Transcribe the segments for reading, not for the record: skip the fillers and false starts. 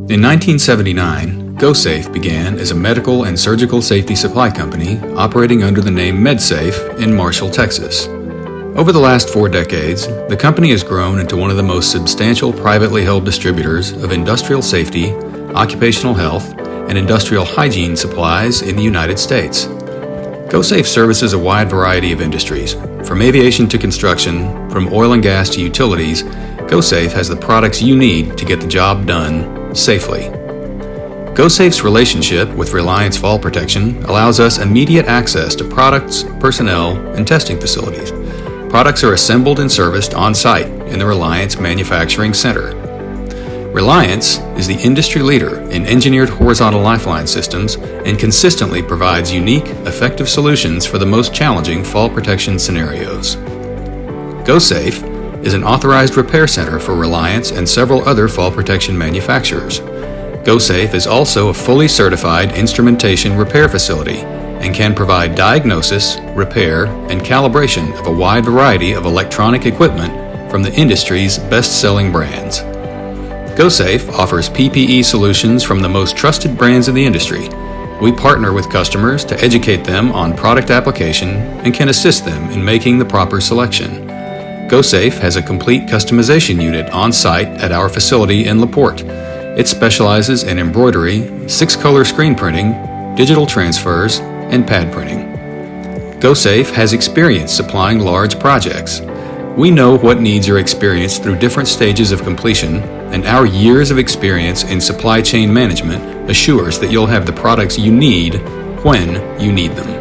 In 1979, goSafe began as a medical and surgical safety supply company operating under the name Medsafe in Marshall, Texas. Over the last 4 decades, the company has grown into one of the most substantial privately held distributors of industrial safety, occupational health, and industrial hygiene supplies in the United States. goSafe services a wide variety of industries. From aviation to construction, from oil and gas to utilities, goSafe has the products you need to get the job done safely. goSafe's relationship with Reliance Fall Protection allows us immediate access to products, personnel, and testing facilities. Products are assembled and serviced on-site in the Reliance Manufacturing Center. Reliance is the industry leader in engineered horizontal lifeline systems and consistently provides unique, effective solutions for the most challenging fall protection scenarios. goSafe is an authorized repair center for Reliance and several other fall protection manufacturers. goSafe is also a fully certified instrumentation repair facility and can provide diagnosis, repair, and calibration of a wide variety of electronic equipment from the industry's best-selling brands. goSafe offers PPE solutions from the most trusted brands in the industry. We partner with customers to educate them on product application and can assist them in making the proper selection. goSafe has a complete customization unit on site at our facility in Porte. It specializes in embroidery, 6-color screen printing, digital transfers, and pad printing. goSafe has experience supplying large projects. We know what needs are experienced through different stages of completion, and our years of experience in supply chain management assures that you'll have the products you need when you need them.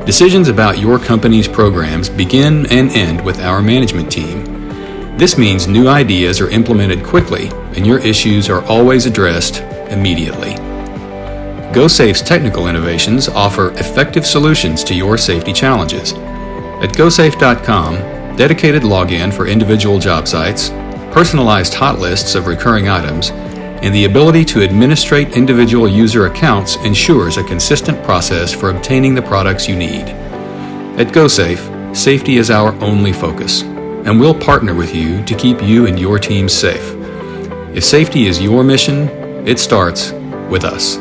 Decisions about your company's programs begin and end with our management team. This means new ideas are implemented quickly and your issues are always addressed immediately. goSafe's technical innovations offer effective solutions to your safety challenges. At goSafe.com, dedicated login for individual job sites, personalized hot lists of recurring items, and the ability to administrate individual user accounts ensures a consistent process for obtaining the products you need. At goSafe, safety is our only focus, and we'll partner with you to keep you and your team safe. If safety is your mission, it starts with us.